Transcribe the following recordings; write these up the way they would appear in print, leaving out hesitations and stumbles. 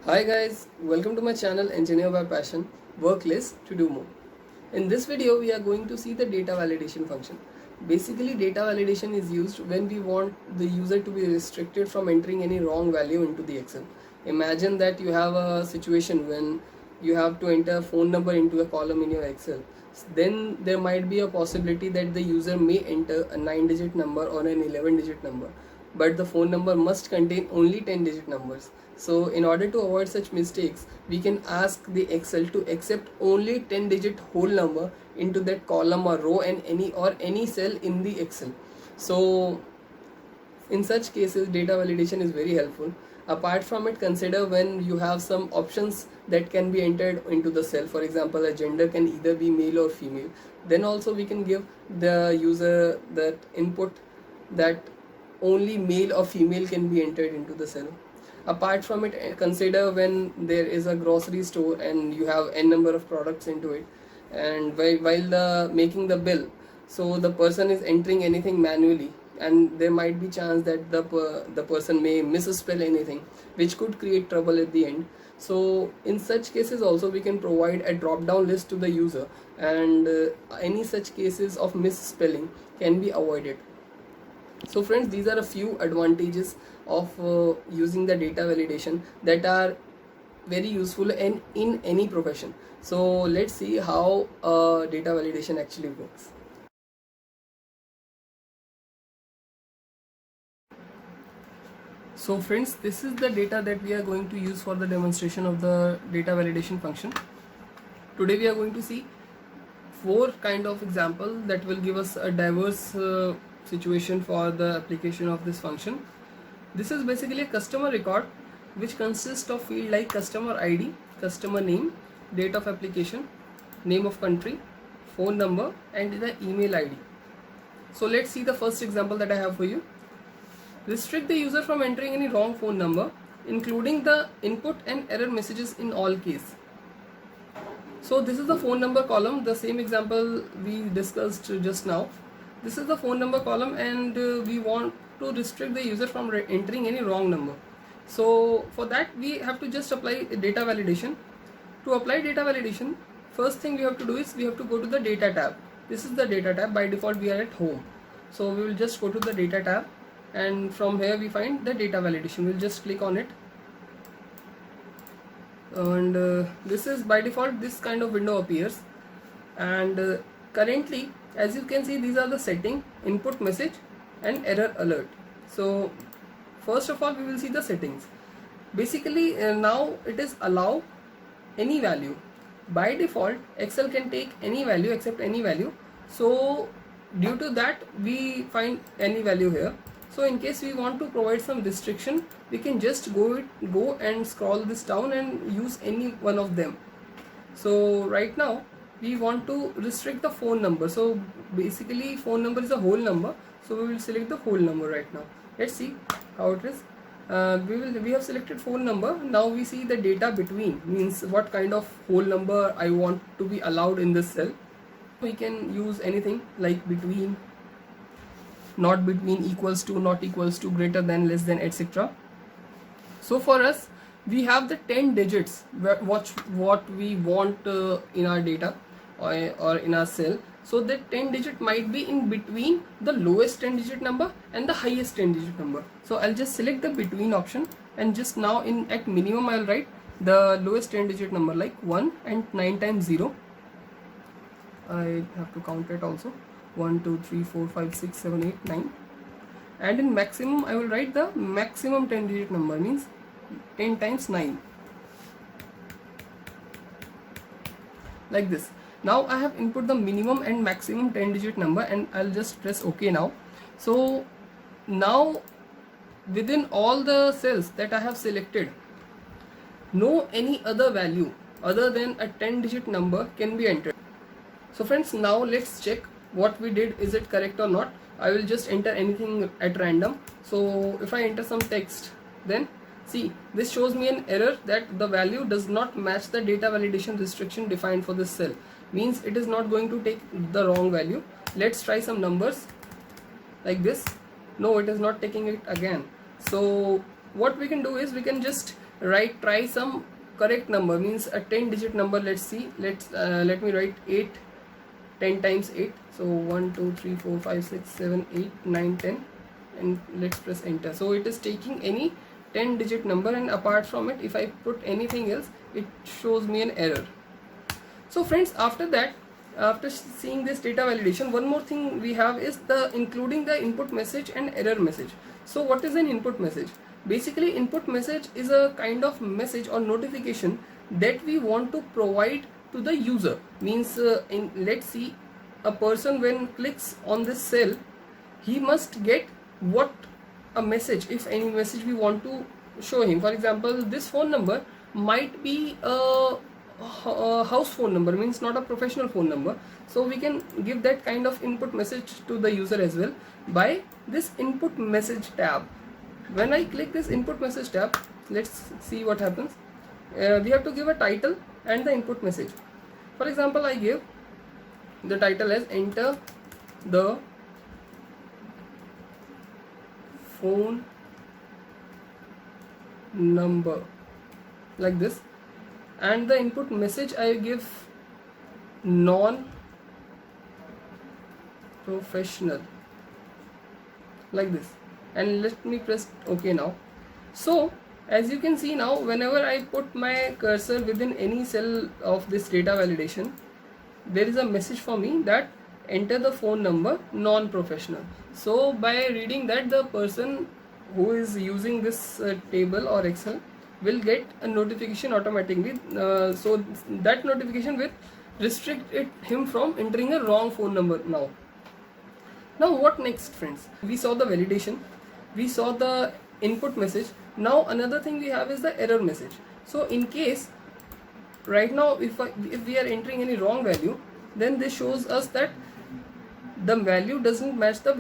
Hi guys, welcome to my channel Engineer by Passion, work less to do more. In this video we are going to see the data validation function. Basically data validation is used when we want the user to be restricted from entering any wrong value into the Excel. Imagine that you have a situation when you have to enter a phone number into a column in your Excel. Then there might be a possibility that the user may enter a 9-digit number or an 11-digit number, but the phone number must contain only 10-digit numbers. So in order to avoid such mistakes, we can ask the Excel to accept only 10-digit whole number into that column or row and any cell in the Excel. So in such cases data validation is very helpful. Apart from it, consider when you have some options that can be entered into the cell. For example, a gender can either be male or female. Then also we can give the user that input that only male or female can be entered into the cell. Apart from it, consider when there is a grocery store and you have n number of products into it, and while making the bill, so the person is entering anything manually, and there might be chance that the person may misspell anything, which could create trouble at the end. So in such cases also we can provide a drop down list to the user, and any such cases of misspelling can be avoided. So friends, these are a few advantages of using the data validation that are very useful in any profession. So let's see how data validation actually works. So friends, this is the data that we are going to use for the demonstration of the data validation function. Today we are going to see 4 kind of example that will give us a diverse situation for the application of this function. This is basically a customer record which consists of field like customer ID, customer name, date of application, name of country, phone number, and the email ID. So let's see the first example that I have for you. Restrict the user from entering any wrong phone number, including the input and error messages in all case. So this is the phone number column, the same example we discussed just now. This is the phone number column, and we want to restrict the user from entering any wrong number. So for that we have to just apply data validation. To apply data validation, first thing we have to do is we have to go to the data tab. This is the data tab. By default we are at home, so we will just go to the data tab, and from here we find the data validation. We'll just click on it, and this is by default this kind of window appears. And currently, as you can see, these are the setting, input message and error alert. So first of all we will see the settings. Basically now it is allow any value. By default Excel can take any value except any value, so due to that we find any value here. So in case we want to provide some restriction, we can just go and scroll this down and use any one of them. So right now we want to restrict the phone number. So basically phone number is a whole number, so we will select the whole number right now. Let's see how it is. We have selected phone number. Now we see the data between, means what kind of whole number I want to be allowed in this cell. We can use anything like between, not between, equals to, not equals to, greater than, less than, etc. So for us we have the 10 digits what we want in our data or in our cell. So that 10 digit might be in between the lowest 10 digit number and the highest 10 digit number. So I'll just select the between option, and just now at minimum I'll write the lowest 10 digit number like 1 and 9 times 0. I have to count it also, 1 2 3 4 5 6 7 8 9. And in maximum I will write the maximum 10 digit number, means 10 times 9, like this. Now I have input the minimum and maximum 10 digit number, and I'll just press OK now. So now within all the cells that I have selected, no any other value other than a 10 digit number can be entered. So friends, now let's check what we did, is it correct or not. I will just enter anything at random. So if I enter some text, then see, this shows me an error that the value does not match the data validation restriction defined for this cell, means it is not going to take the wrong value. Let's try some numbers like this. No, it is not taking it again. So what we can do is we can just try some correct number, means a 10 digit number. Let's see, let me write 8, 10 times 8, so 1 2 3 4 5 6 7 8 9 10, and let's press enter. So it is taking any 10 digit number, and apart from it, if I put anything else, it shows me an error. So friends, after that, after seeing this data validation, one more thing we have is the including the input message and error message. So what is an input message? Basically, input message is a kind of message or notification that we want to provide to the user. Means let's see, a person when clicks on this cell, he must get what a message, if any message we want to show him. For example, this phone number might be a house phone number, means not a professional phone number, so we can give that kind of input message to the user as well by this input message tab. When I click this input message tab, let's see what happens. We have to give a title and the input message. For example, I give the title as enter the phone number, like this, and the input message I give non-professional, like this, and let me press OK now. So as you can see now, whenever I put my cursor within any cell of this data validation, there is a message for me that enter the phone number non-professional. So by reading that, the person who is using this table or Excel will get a notification automatically. So that notification will restrict him from entering a wrong phone number. Now what next, friends? We saw the validation, we saw the input message. Now another thing we have is the error message. So in case right now if we are entering any wrong value, then this shows us that the value doesn't match the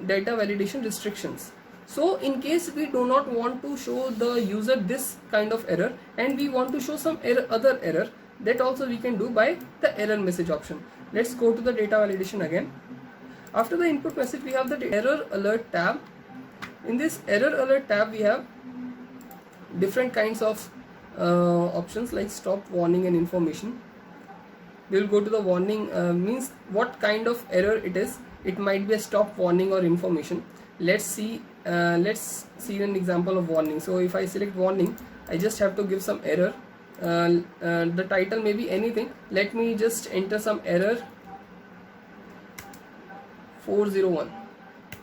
data validation restrictions. So in case we do not want to show the user this kind of error, and we want to show some other error, that also we can do by the error message option. Let's go to the data validation again. After the input message, we have the error alert tab. In this error alert tab, we have different kinds of options like stop, warning and information. We will go to the warning, means what kind of error it is. It might be a stop, warning or information. Let's see an example of warning. So if I select warning, I just have to give some error. The title may be anything. Let me just enter some error 401,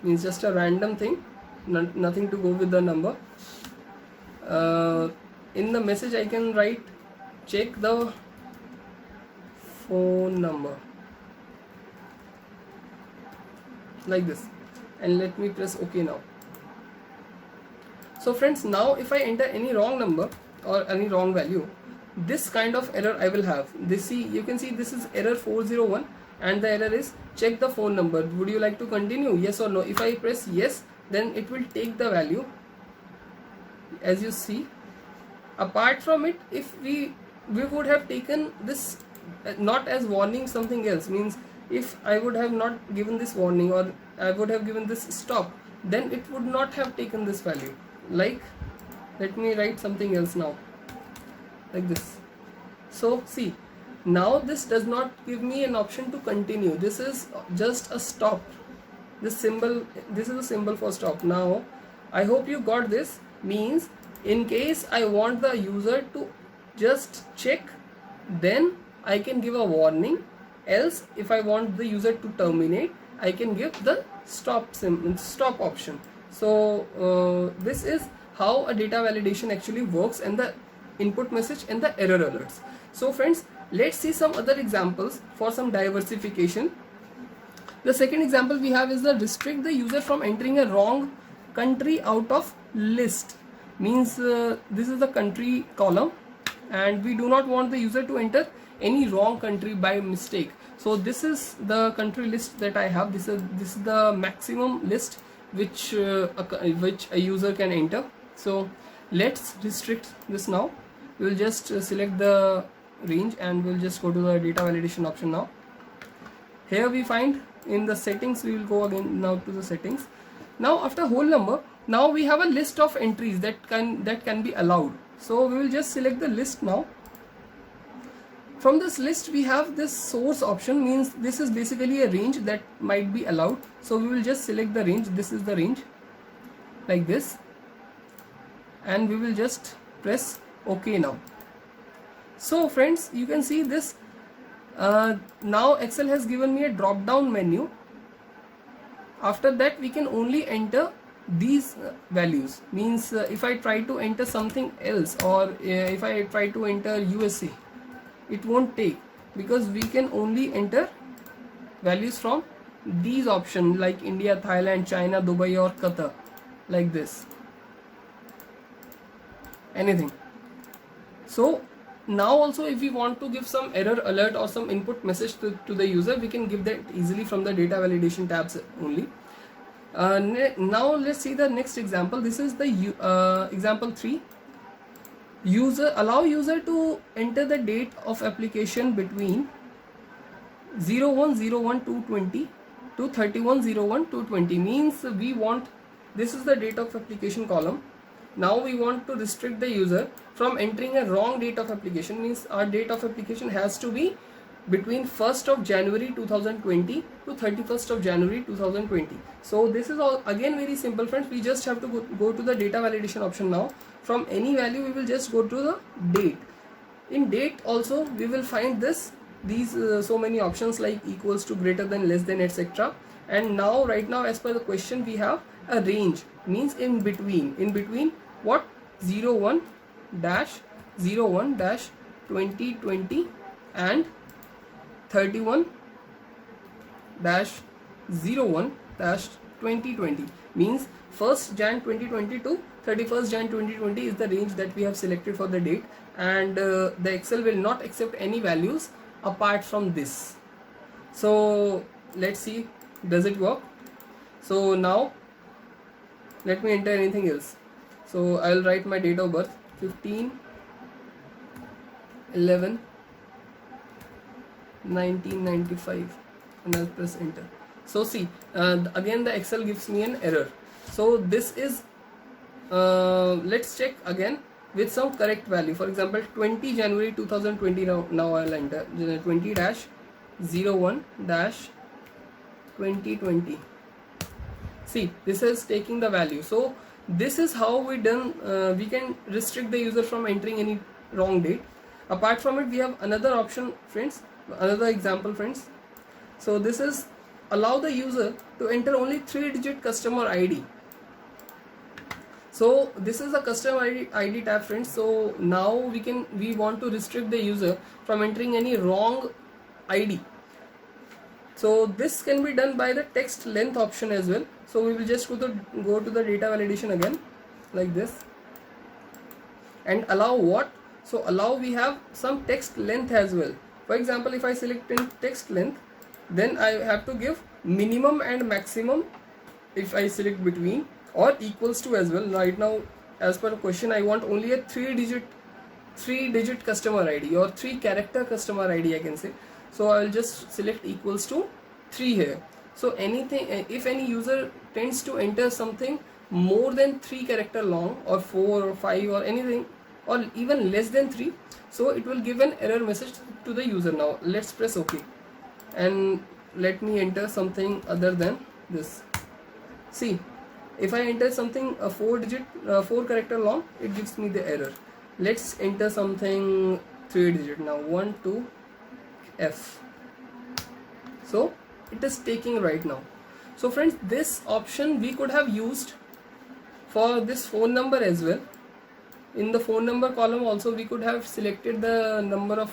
means just a random thing, nothing to go with the number. In the message I can write check the phone number, like this, and let me press OK now. So friends, now if I enter any wrong number or any wrong value, this kind of error I will have. You can see this is error 401, and the error is check the phone number. Would you like to continue, yes or no? If I press yes, then it will take the value, as you see. Apart from it, if we would have taken this not as warning, something else, means if I would have not given this warning, or I would have given this stop, then it would not have taken this value. Like, let me write something else now, like this. So see, now this does not give me an option to continue. This is just a stop. This is a symbol for stop. Now I hope you got this. Means in case I want the user to just check, then I can give a warning. Else if I want the user to terminate, I can give the stop option. So this is how a data validation actually works, and the input message and the error alerts. So friends, let's see some other examples for some diversification. The second example we have is the restrict the user from entering a wrong country out of list. Means this is the country column, and we do not want the user to enter any wrong country by mistake. So this is the country list that I have. This is the maximum list which a user can enter. So let's restrict this now. We will just select the range, and we'll just go to the data validation option now. Here we find in the settings, we will go again now to the settings. Now after whole number, now we have a list of entries that can be allowed. So we will just select the list now. From this list we have this source option, means this is basically a range that might be allowed. So we will just select the range. This is the range, like this, and we will just press OK now. So friends, you can see this. Now Excel has given me a drop down menu. After that we can only enter these values, means if I try to enter something else, or if I try to enter USA, it won't take, because we can only enter values from these options like India, Thailand, China, Dubai or Qatar, like this, anything. So now also if we want to give some error alert or some input message to the user, we can give that easily from the data validation tabs only. Now let's see the next example. This is the example 3. Allow user to enter the date of application between 01/01/2020 to 31/01/2020, means we want, this is the date of application column. Now we want to restrict the user from entering a wrong date of application, means our date of application has to be between 1st of January 2020 to 31st of January 2020. So this is all again very simple friends. We just have to go to the data validation option now. From any value we will just go to the date. In date also we will find these so many options like equals to, greater than, less than, etc. And now right now as per the question we have a range, means in between what, 01-01-2020 and 31-01-2020, means 1st Jan 2020 to 31st Jan 2020 is the range that we have selected for the date, and the Excel will not accept any values apart from this. So let's see, does it work? So now let me enter anything else. So I will write my date of birth, 15/11/1995, and I'll press enter. So see, again the Excel gives me an error. So this is let's check again with some correct value. For example, 20 January 2020. Now I'll enter 20-01-2020. See, this is taking the value. So this is how we can restrict the user from entering any wrong date. Apart from it, we have another option friends, another example friends. So this is allow the user to enter only 3-digit customer ID. So this is a customer ID tab friends. So now we want to restrict the user from entering any wrong ID. So this can be done by the text length option as well. So we will just go to the data validation again, like this, and allow what? So allow, we have some text length as well. For example, if I select in text length, then I have to give minimum and maximum if I select between, or equals to as well. Right now as per the question I want only a 3-digit customer ID or 3-character customer ID I can say. So I will just select equals to 3 here. So anything, if any user tends to enter something more than 3 character long, or 4 or 5 or anything, or even less than 3, so it will give an error message to the user. Now let's press OK, and let me enter something other than this. See, if I enter something a 4 character long, it gives me the error. Let's enter something 3-digit now, 1 2 F. So it is taking right now. So friends, this option we could have used for this phone number as well. In the phone number column also we could have selected the number of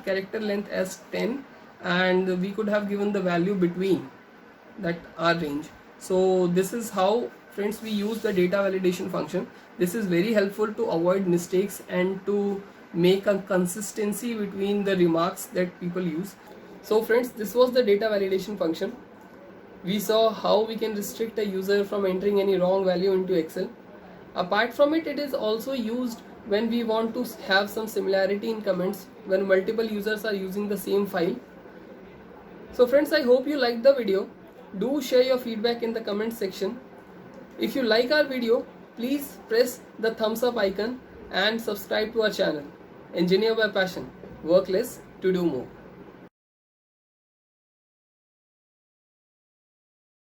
character length as 10, and we could have given the value between that R range. So this is how friends we use the data validation function. This is very helpful to avoid mistakes and to make a consistency between the remarks that people use. So friends, this was the data validation function. We saw how we can restrict a user from entering any wrong value into Excel. Apart from it, it is also used when we want to have some similarity in comments when multiple users are using the same file. So friends, I hope you liked the video. Do share your feedback in the comment section. If you like our video, please press the thumbs up icon and subscribe to our channel. Engineer by passion, work less to do more.